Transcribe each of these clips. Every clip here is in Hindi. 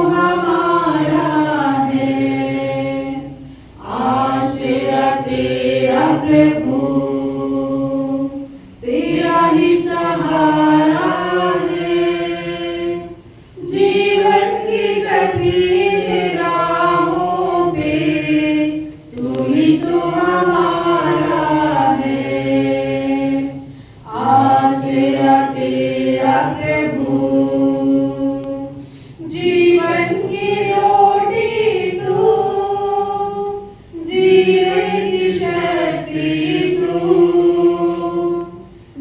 हमारा है, आश्रय तेरा प्रभु, तेरा ही सहारा है। जीवन की कठिन राहों पे तू ही तो हमारा है, आश्रय तेरा प्रभु। जीवन की रोटी तू, जीने की शक्ति तू,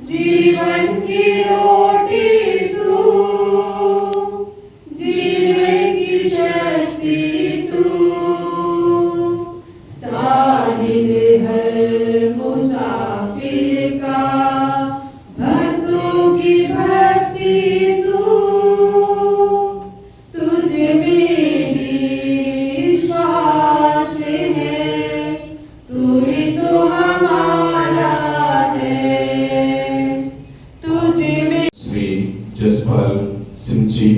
जीवन की रोटी तू, जीने की शक्ति तू। साहिल हर मुसाफिर का भक्तों की भक्ति तू, तुझ में ही विश्वास है, तू ही तो हमारा है, तुझ में। Shri Jaspal Singh ji,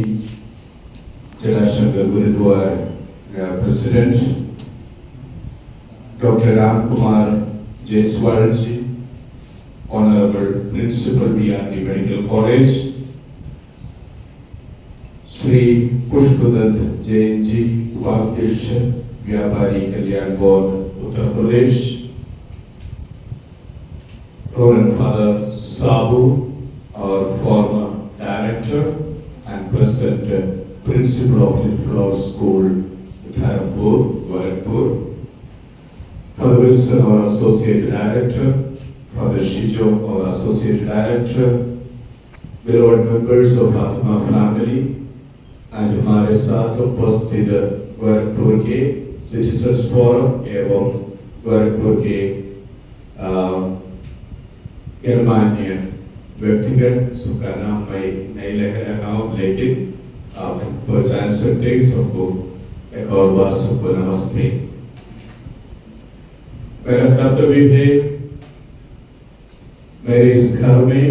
Jalashankar gurdwara president, doctor Ram Kumar Jaiswal ji, honourable principal BRD medical college, Shri Pushpdatt Jain ji, उपाध्यक्ष व्यापारी कल्याण board Uttar Pradesh, Reverend Father Sabu, our former director and present principal of Little Flower School, Dharampur, Gorakhpur, Father Wilson, our associate director, Father Shijo, our associate director, beloved members of Fatima family, and हमारे साथ उपस्थित गोरखपुर के सिटीजन्स फोरम एवं गोरखपुर के गणमान्य व्यक्तिगत, सबका नाम मैं नहीं ले रहा हूँ, लेकिन आप पहचान सकते हैं सबको। एक और बार सबको नमस्ते। मेरा कर्तव्य है मेरे इस घर में,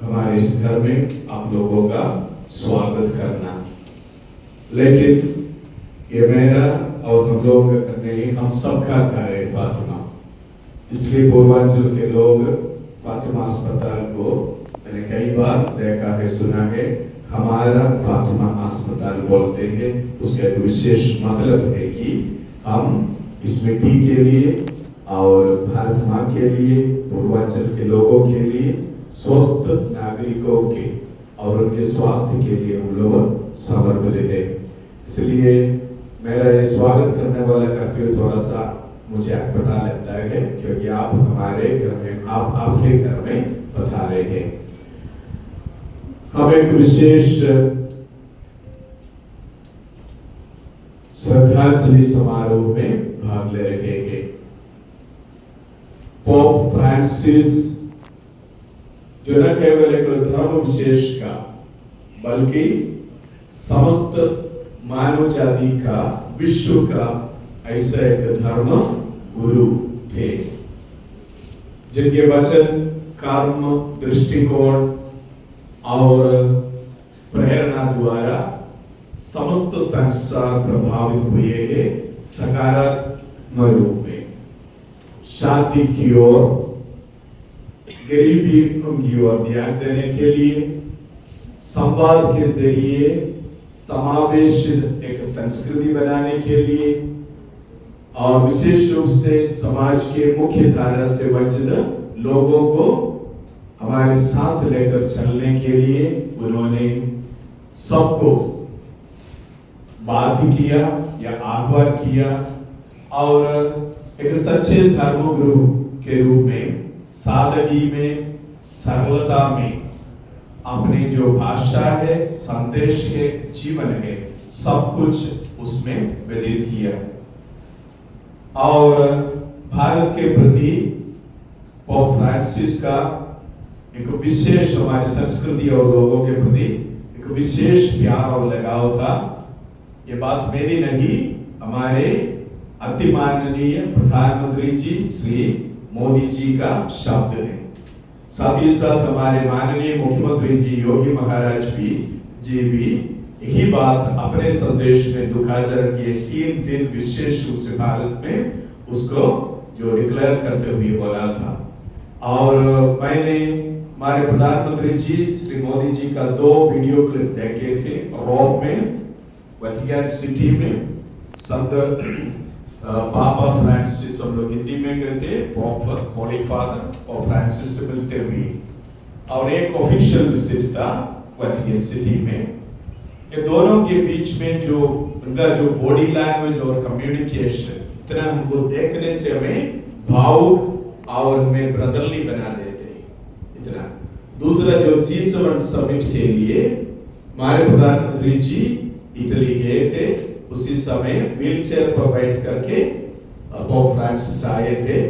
हमारे इस घर में आप लोगों का स्वागत करना, लेकिन ये मेरा और हम लोग नहीं, हम सबका घर है फातिमा। इसलिए पूर्वांचल के लोग फातिमा अस्पताल को मैंने कई बार देखा है, सुना है, हमारा फातिमा अस्पताल बोलते हैं। उसका एक विशेष मतलब है कि हम इस मिट्टी के लिए और भारत माँ के लिए, पूर्वांचल के लोगों के लिए, स्वस्थ नागरिकों के और उनके स्वास्थ्य के लिए हम लोग समर्पित है। इसलिए मेरा ये स्वागत करने वाला कर्तव्य थोड़ा सा मुझे पता लगता है, क्योंकि आप हमारे घर में, आप आपके घर में पधारे हैं। हम एक विशेष श्रद्धांजलि समारोह में भाग ले रहे हैं। पोप फ्रांसिस जो न केवल एक धर्म विशेष का, बल्कि समस्त मानव जाति का, विश्व का ऐसा एक धर्म गुरु थे, जिनके वचन, कर्म, दृष्टिकोण और प्रेरणा द्वारा समस्त संसार प्रभावित हुए हैं सकारात्मक रूप में। शांति की ओर, गरीबों की ओर ध्यान देने के लिए, संवाद के जरिए समावेशित एक संस्कृति बनाने के लिए, और विशेष रूप से समाज के मुख्य धारा से वंचित लोगों को हमारे साथ लेकर चलने के लिए उन्होंने सबको बाध्य किया या आह्वान किया, और एक सच्चे धर्मगुरु के रूप में सादगी में, सरलता में अपनी जो भाषा है, संदेश है, जीवन है, सब कुछ उसमें व्यतीत किया। और भारत के प्रति पोप फ्रांसिस का एक विशेष, हमारी संस्कृति और लोगों के प्रति एक विशेष प्यार और लगाव था। ये बात मेरी नहीं, हमारे अति माननीय प्रधानमंत्री जी श्री मोदी जी का शब्द है। साथ ही साथ हमारे माननीय मुख्यमंत्री जी योगी महाराज भी यही बात अपने संदेश में दुखाचरण के 3 दिन विशेष रूप से भारत में उसको जो डिक्लेयर करते हुए बोला था। और मैंने हमारे प्रधानमंत्री जी श्री मोदी जी का 2 वीडियो क्लिप देखे थे रोम में, वेटिकन सिटी में। संत पापा फ्रांसिस, हम लोग हिंदी में कहते पॉप होली फादर और फ्रांसिस से मिलते हुए, और एक ऑफिशियल विजिट था वेटिकन सिटी में। ये दोनों के बीच में जो उनका जो बॉडी लैंग्वेज और कम्युनिकेशन, इतना हमको देखने से हमें भावुक और हमें ब्रदरली बना देते इतना। दूसरा जो G7 समिट के लिए हमारे प्रधानमंत्री जी इटली गए थे, उसी समय व्हीलचेयर पर बैठ करके पोप फ्रांसिस आए थे।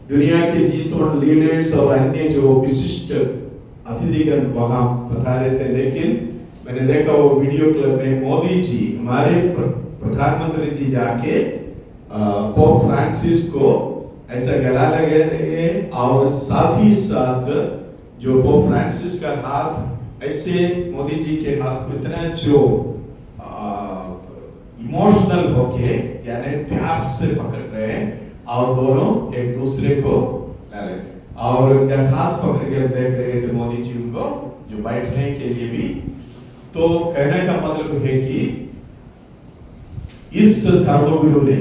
दुनिया के G7 लीडर्स और अन्य जो विशिष्ट अतिथिगण वहां पधारे थे, लेकिन मैंने देखा वो वीडियो क्लिप में मोदी जी, हमारे प्रधानमंत्री जी जाके पोप फ्रांसिस को ऐसा गला लगे रहे, और साथ ही साथ जो पोप फ्रांसिस का हाथ ऐसे मोदी जी के हाथ को इतना जो इमोशनल होके यानी प्यार से पकड़ रहे हैं, और दोनों एक दूसरे को लगे, और उनका हाथ पकड़ के देख रहे थे मोदी जी उनको जो बैठने के लिए भी। तो कहने का मतलब है कि इस धर्मगुरु ने,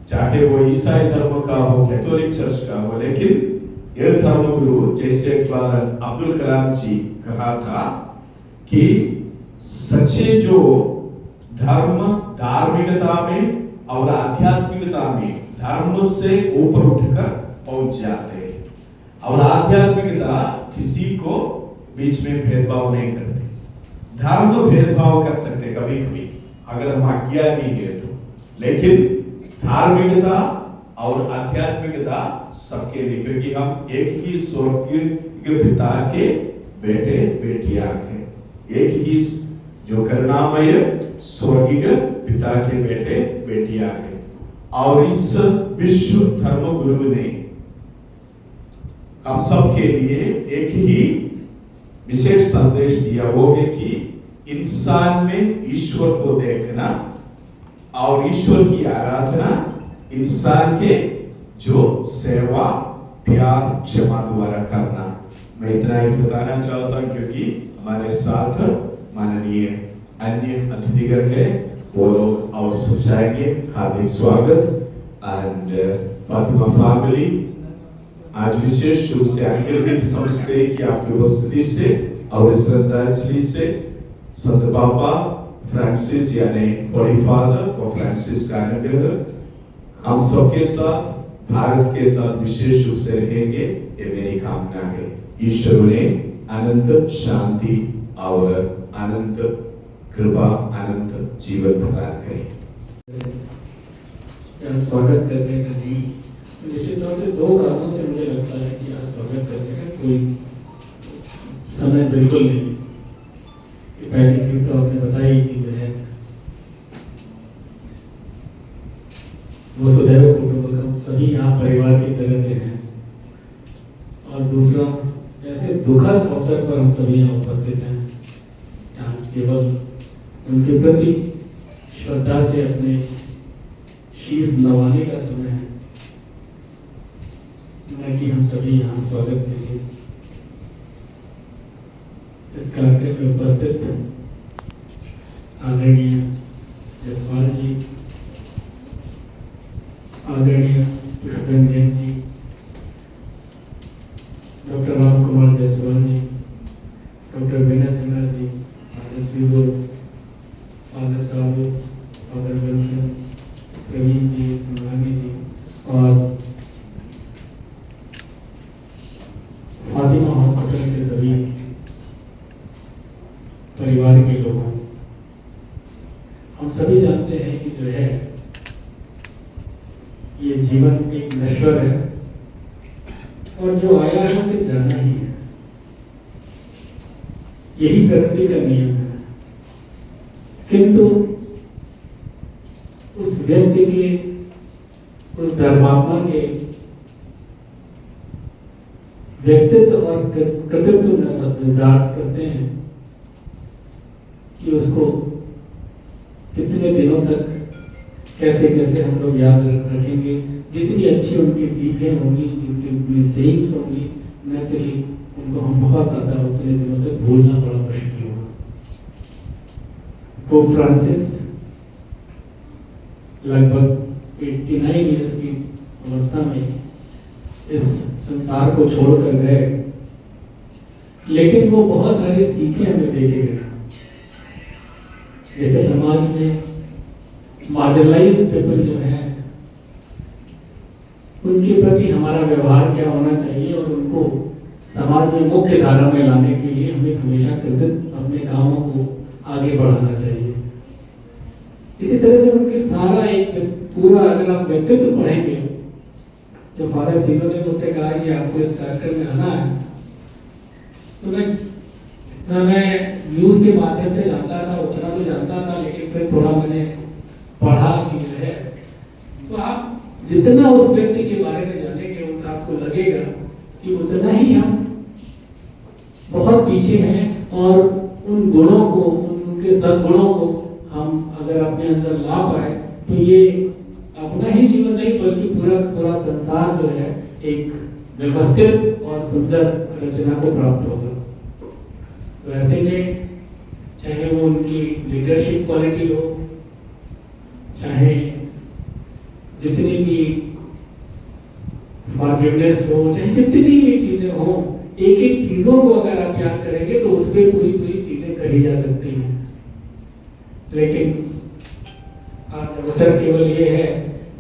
चाहे वो ईसाई धर्म का हो, कैथोलिक चर्च का हो, लेकिन यह धर्मगुरु, जैसे एक बार अब्दुल कलाम जी कहा था कि सच्चे जो धर्म धार्मिकता में और आध्यात्मिकता में धर्म से ऊपर उठकर पहुंच जाते हैं, और आध्यात्मिकता किसी को बीच में भेदभाव नहीं करते। धर्म भेदभाव कर सकते कभी कभी अगर हम अज्ञानी है तो, लेकिन धार्मिकता और आध्यात्मिकता सबके लिए, क्योंकि हम एक ही स्वर्गीय पिता के बेटे बेटियां हैं, एक ही जो करुणामय स्वर्गीय पिता के बेटे बेटियां हैं। और इस विश्व धर्म गुरु ने हम सब के लिए एक ही विशेष संदेश दिया, वो है कि इंसान में ईश्वर को देखना और ईश्वर की आराधना इंसान के जो सेवा प्यार क्षमा द्वारा करना। मैं इतना ही बताना चाहता हूं, क्योंकि हमारे साथ माननीय अन्य अतिथिगण है, वो लोग और समझाएंगे। हार्दिक स्वागत। एंड फातिमा फैमिली आज विशेष रूप से अनुग्रहित समझते हैं कि आपकी उपस्थिति से और श्रद्धांजलि से संत पापा फ्रांसिस यानी होली फादर और फ्रांसिस का अनुग्रह हम सबके साथ, भारत के साथ विशेष रूप से रहेंगे, ये मेरी कामना है। ईश्वर उन्हें अनंत शांति और अनंत कृपा, अनंत जीवन प्रदान करें। स्वागत करने का जी निश्चित तौर से 2 कारणों से मुझे लगता है कि आज स्वागत करने का कोई समय बिल्कुल नहीं। पहली चीज तो आपने बताई कि जो है वो सदैव कुटुंबकम, सभी यहाँ परिवार की तरह से हैं, और दूसरा ऐसे दुखद अवसर पर हम सभी यहाँ उपस्थित हैं, आज केवल उनके प्रति श्रद्धा से अपने शीश नवाने का समय है, न कि हम सभी यहाँ स्वागत के लिए इस कार्यक्रम में उपस्थित आदरणीय जसपाल जी, आदरणीय रंजन जी, डॉक्टर राम कुमार जायसवाल जी, डॉक्टर विनय सिन्हा जी, फादर साहब, फादर विल्सन, प्रवीण जी, सुनानी जी, और फातिमा हॉस्पिटल के सभी परिवार के लोगों। हम सभी जानते हैं कि जो है ये जीवन एक नश्वर है, और जो आया है उसे जाना ही है, यही प्रकृति का नियम है। किंतु उस व्यक्ति के, उस धर्मात्मा के व्यक्तित्व और कृतित्व निर्धारित करते हैं कि उसको कितने दिनों तक कैसे कैसे हम लोग याद रखेंगे। जितनी अच्छी उनकी सीखें होंगी, जितनी उनकी सेइंग्स होंगी, नेचुरली उनको हम बहुत ज़्यादा उतने दिनों तक भूलना बड़ा मुश्किल होगा। पोप फ्रांसिस लगभग 89 ईयर्स की अवस्था में इस संसार को छोड़कर गए, लेकिन वो बहुत सारी सीखें हमें दे के गए। जैसे समाज में मार्जिनलाइज पीपल जो है, उनके प्रति हमारा व्यवहार क्या होना चाहिए और उनको समाज में मुख्य धारा में लाने के लिए हमें हमेशा कृतज्ञ अपने कामों को आगे बढ़ाना चाहिए। इसी तरह से उनके सारा एक पूरा अगर आप व्यक्तित्व पढ़ेंगे, जो फादर सीनो ने मुझसे कहा कि आपको इस कार्यक्रम में आना है, तो मैं न्यूज़ के माध्यम से जानता था, उतना तो जानता था, लेकिन फिर थोड़ा मैंने पढ़ा कि जो है, तो आप जितना उस व्यक्ति के बारे में जानेंगे उतना आपको लगेगा कि उतना ही हम बहुत पीछे हैं, और उन गुणों को, उनके सद्गुणों को हम अगर अपने अंदर ला पाए तो ये अपना ही जीवन नहीं बल्कि पूरा संसार जो है एक व्यवस्थित और सुंदर रचना को प्राप्त होगा। तो ऐसे में चाहे वो उनकी लीडरशिप क्वालिटी हो, चाहे जितनी भी फॉरगिवनेस हो, चाहे जितनी भी चीजें हो, एक एक चीजों को अगर आप याद करेंगे तो उसमें पूरी चीजें कही जा सकती हैं। लेकिन आज अवसर केवल ये है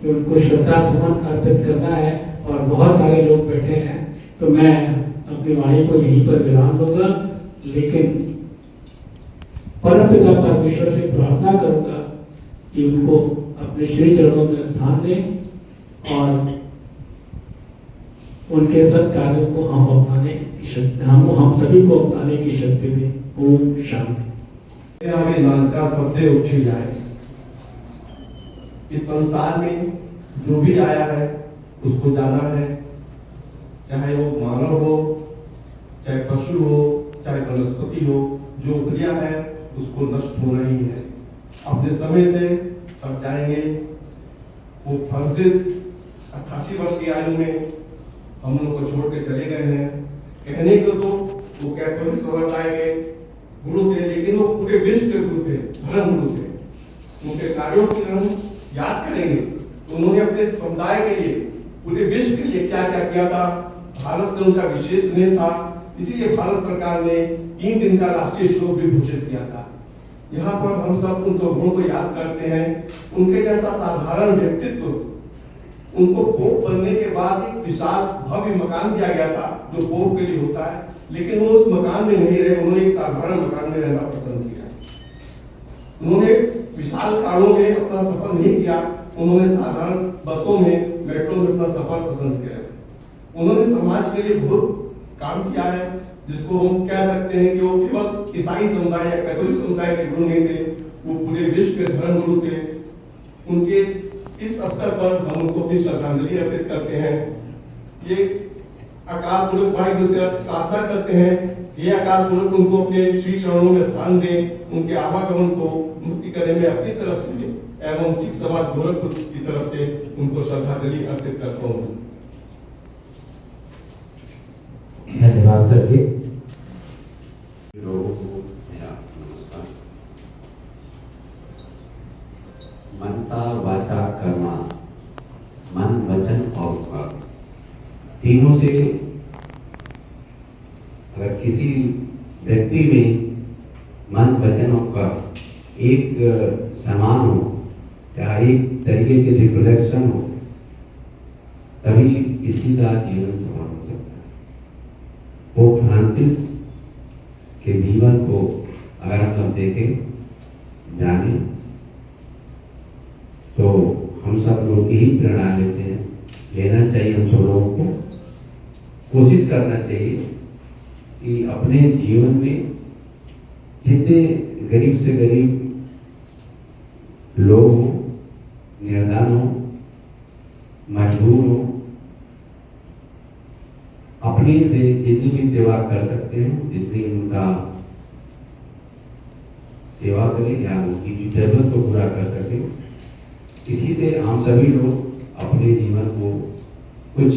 कि उनको श्रद्धा सुमन अर्पित करना है, और बहुत सारे लोग बैठे हैं, तो मैं अपनी वाणी को यहीं पर विराम दूंगा। लेकिन परमपिता परमेश्वर से प्रार्थना करूंगा कि उनको अपने श्री चरणों में स्थान दें और उनके सत्कार्यों को हम अपनाने की शक्ति, हम सभी को अपनाने की शक्ति दें। ओम शांति। हमें नानका शब्द उठी जाए। इस संसार में जो भी आया है उसको जाना है, चाहे वो मानव हो, चाहे पशु हो, चाहे वनस्पति हो, जो क्रिया है उसको नष्ट होना ही है। अपने समय से सब जाएंगे। वो फ्रांसिस 88 वर्ष की आयु में हम लोग को छोड़ के चले गए हैं। कहने को तो वो कैथोलिक समुदाय के गुरु थे, लेकिन वो पूरे विश्व के गुरु थे, धर्म गुरु थे। उनके कार्यों की हम याद करेंगे तो उन्होंने अपने समुदाय के लिए, पूरे विश्व के लिए क्या क्या किया था। भारत से उनका विशेष स्नेह था, इसीलिए भारत सरकार ने 3 दिन का राष्ट्रीय शोक भी घोषित किया था। यहाँ पर हम सब उन दो गुणों को याद करते हैं। उनके जैसा साधारण व्यक्तित्व, उनको पोप बनने के बाद एक विशाल भव्य मकान दिया गया था जो पोप के लिए होता है, लेकिन वो उस मकान में नहीं रहे, उन्होंने एक साधारण मकान में रहना पसंद किया। उन्होंने विशाल कारों में अपना सफर नहीं किया, उन्होंने साधारण बसों में, मेट्रो में अपना सफर पसंद किया। उन्होंने समाज के लिए बहुत काम किया है, जिसको हम कह सकते हैं कि वो केवल ईसाई समुदाय या कैथोलिक समुदाय के गुरु नहीं थे, वो पूरे विश्व के धर्म गुरु थे। उनके इस अवसर पर हम उनको अपनी श्रद्धांजलि अर्पित करते हैं। ये अकाल पुरख वाहिगुरु से प्रार्थना करते हैं, ये अकाल पुरख उनको अपने श्री चरणों में स्थान दें, उनके आवागमन को मुक्ति करने में अपनी तरफ से एवं सिख समाज गोरखपुर की तरफ से उनको श्रद्धांजलि अर्पित करता हूँ। धन्यवाद सर जी। लोगों को मेरा नमस्कार। मनसा वाचा कर्मा, मन वचन और कर्म, तीनों से अगर किसी व्यक्ति में मन वचन और कर्म एक समान हो या एक तरीके के रिफ्लेक्शन हो, तभी किसी का जीवन सफल हो सकता है। पोप फ्रांसिस के जीवन को अगर हम सब देखें, जाने, तो हम सब लोग यही प्रेरणा लेते हैं, लेना चाहिए। हम सब लोगों को कोशिश करना चाहिए कि अपने जीवन में जितने गरीब से गरीब लोग हों, निर्धन हो, मजबूर हो, अपने से जितनी भी सेवा कर सकते हैं, जितनी उनका सेवा करें या उनकी जो जरूरत को पूरा कर सकें। इसी से हम सभी लोग अपने जीवन को कुछ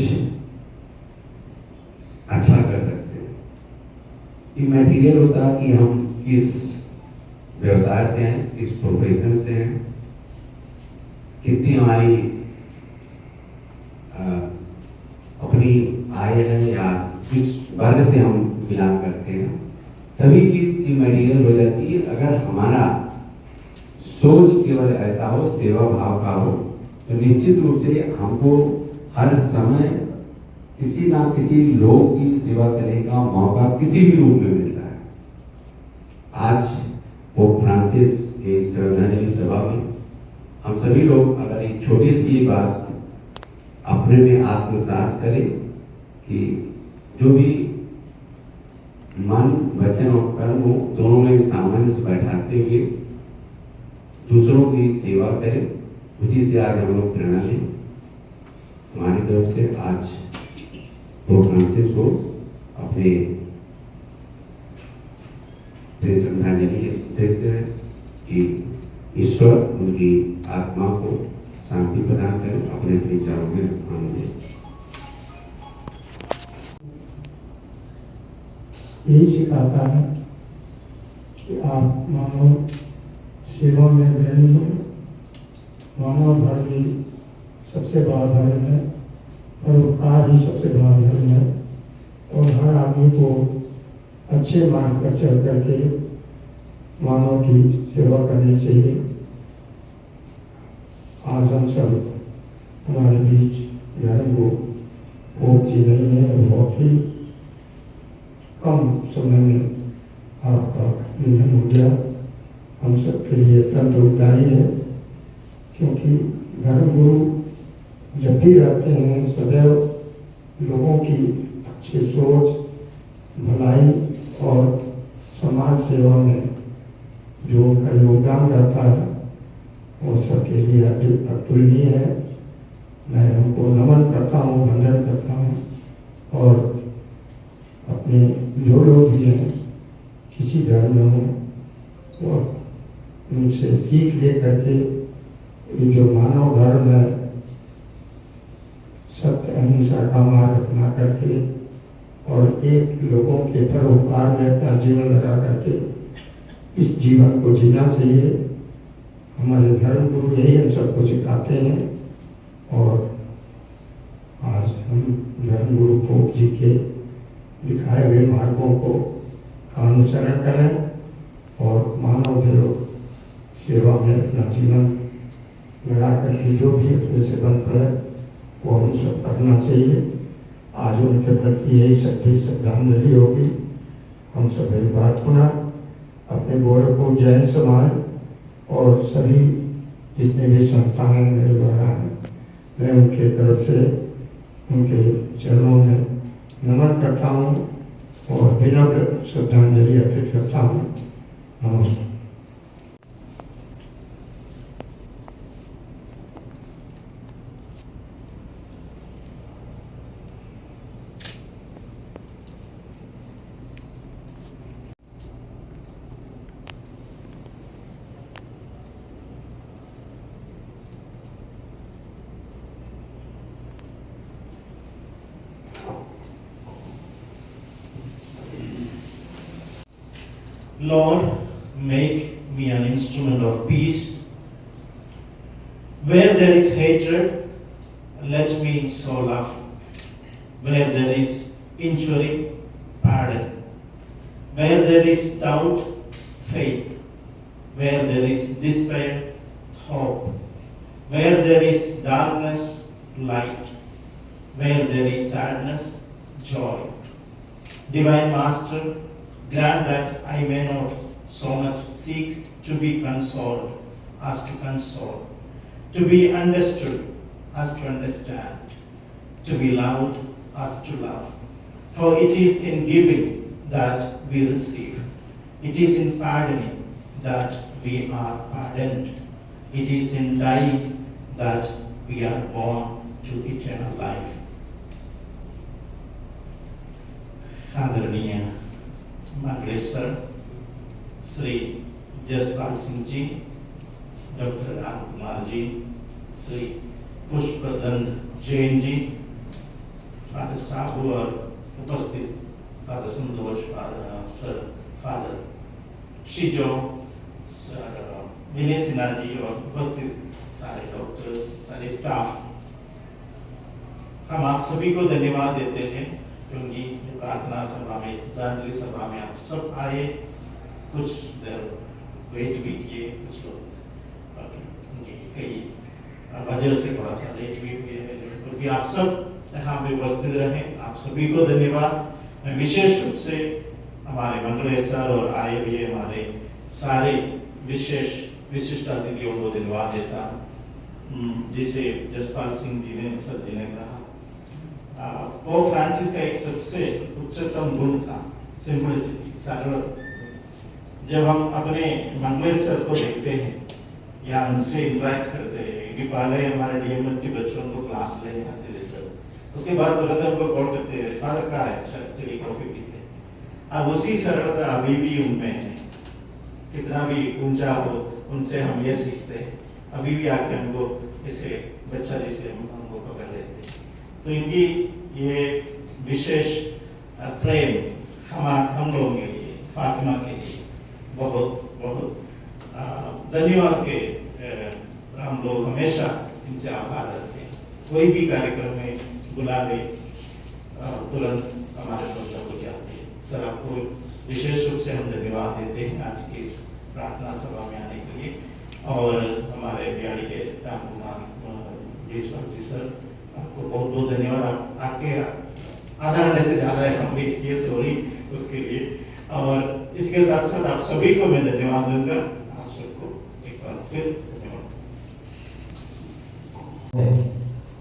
अच्छा कर सकते हैं। ये मटेरियल होता है कि हम किस व्यवसाय से हैं, किस प्रोफेशन से हैं, कितनी हमारी अपनी आय है या किस वर्ग से हम बिलोंग करते हैं, सभी चीज इमैटेरियल हो जाती है। अगर हमारा सोच केवल ऐसा हो, सेवा भाव का हो, तो निश्चित रूप से हमको हर समय किसी ना किसी लोग की सेवा करने का मौका किसी भी रूप में मिलता है। आज पोप फ्रांसिस के श्रद्धांजलि सभा में हम सभी लोग अगर एक छोटी सी बात अपने में आत्मसात करें कि जो भी मन, वचन और कर्म हो, दोनों में सामंजस्य बैठाते हुए दूसरों की सेवा करें, उसी से आज हम लोग प्रेरणा लें। हमारी तरफ से आज पोप फ्रांसिस को अपने श्रद्धांजलि देते हैं कि ईश्वर उनकी आत्मा को शांति प्रदान करें, अपने श्री चरणों में स्थान दें। यही सिखाता है कि आप मानव सेवा में बनी हो। मानव धर्म ही सबसे बड़ा धर्म है, परोपकार ही सबसे बड़ा धर्म है, और हर आदमी को अच्छे मार्ग पर चल करके मानव की सेवा करनी चाहिए। आज हम सब हमारे बीच धर्म पोप जी नहीं है, बहुत ही कम समय में आपका निधन हो गया। हम सबके लिए अत्यंत दुखदायी है, क्योंकि धर्मगुरु जब भी रहते हैं सदैव लोगों की अच्छी सोच, भलाई और समाज सेवा में जो उनका योगदान रहता है वो सबके लिए अतुलनीय है। मैं उनको नमन करता हूँ, वंदन करता हूँ, और अपने जो लोग भी हैं किसी धर्म में हों वो उनसे सीख ले करके ये जो मानव धर्म है, सत्य अहिंसा का मार्ग अपना करके और एक लोगों के परोपकार में अपना जीवन लगा करके इस जीवन को जीना चाहिए। हमारे धर्म गुरु यही हम सबको सिखाते हैं, और आज हम धर्म गुरु पोप जी के दिखाए हुए मार्गों को अनुसरण करें और मानव देव सेवा में अपना जीवन लगा करके जो भी अपने से बन पड़े वो हम सब करना चाहिए। आज उनके प्रति यही सच्ची श्रद्धांजलि होगी। हम सब एक बार पुनः अपने गोरखपुर जैन समाज और सभी जितने भी संस्थाएं मेरे द्वारा हैं, मैं उनके तरफ से उनके चरणों में नमन करता हूँ और विनम्र श्रद्धांजलि अर्पित करता हूँ। नमस्ते। Lord, make me an instrument of peace. Where there is hatred, let me sow love. Where there is injury, pardon. Where there is doubt, faith. Where there is despair, hope. Where there is darkness, light. Where there is sadness, joy. Divine Master, grant that I may not so much seek to be consoled as to console, to be understood as to understand, to be loved as to love. For it is in giving that we receive. It is in pardoning that we are pardoned. It is in dying that we are born to eternal life. आदरणीय मंगलेश्वर श्री जसपाल सिंह जी, डॉक्टर राम कुमार जी, श्री पुष्पदंड जैन जी, फादर साहू और उपस्थित फादर संतोष, सर फादर शिजो, सर विनय सिन्हा जी और उपस्थित सारे डॉक्टर्स, सारे स्टाफ, हम आप सभी को धन्यवाद देते हैं क्योंकि प्रार्थना सभा में, श्रद्धांजलि सभा में आप सब आए, कुछ देर वेट भी किए, कुछ लोग कई वजह से थोड़ा सा लेट भी हुए हैं, क्योंकि आप सब यहाँ पे उपस्थित रहे, आप सभी को धन्यवाद। मैं विशेष रूप से हमारे मंगलेश सर और आए हुए हमारे सारे विशिष्ट अतिथियों को धन्यवाद देता हूँ। जिसे जसपाल सिंह जी ने, सर जी ने कहा, पोप फ्रांसिस का एक सबसे उच्चतम गुण था सिंपलिसिटी, सरलता। जब हम अपने मंगलेश सर को देखते हैं या उनसे इंटरेक्ट करते हैं, क्योंकि पहले हमारे डीएमएल के बच्चों को क्लास लेने आते थे सर, उसके बाद तुरंत हमको कॉल करते हैं, फादर का है, अच्छा चलिए कॉफी पीते हैं। अब उसी सरलता अभी भी उनमें है, कितना भी ऊंचा हो उनसे हम ये सीखते हैं, अभी भी आके हमको ऐसे बच्चा जैसे हमको पकड़ लेते हैं। तो इनकी ये विशेष प्रेम हम लोगों के लिए, फातिमा के लिए बहुत बहुत धन्यवाद के हम लोग हमेशा इनसे आभार रखते हैं। कोई भी कार्यक्रम में बुला ले तुरंत हमारे पास हो जाते हैं। सर आपको विशेष रूप से हम धन्यवाद देते हैं आज की इस प्रार्थना सभा में आने के लिए, और हमारे बिहारी के राम कुमार जी सर, आपको बहुत बहुत धन्यवाद। आपके आधा घंटे से ज़्यादा है हम वेट किए, सॉरी उसके लिए। और इसके साथ साथ आप सभी को मैं धन्यवाद दूंगा, आप सबको एक बार फिर धन्यवाद।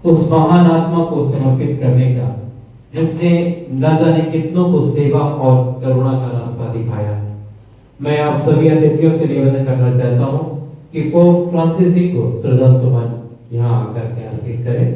उस महान आत्मा को समर्पित करने का जिसने न जाने कितनों को सेवा और करुणा का रास्ता दिखाया। मैं आप सभी अतिथियों से निवेदन करना चाहता हूं कि पोप फ्रांसिस जी को श्रद्धा सुमन यहाँ आकर के अर्पित करें।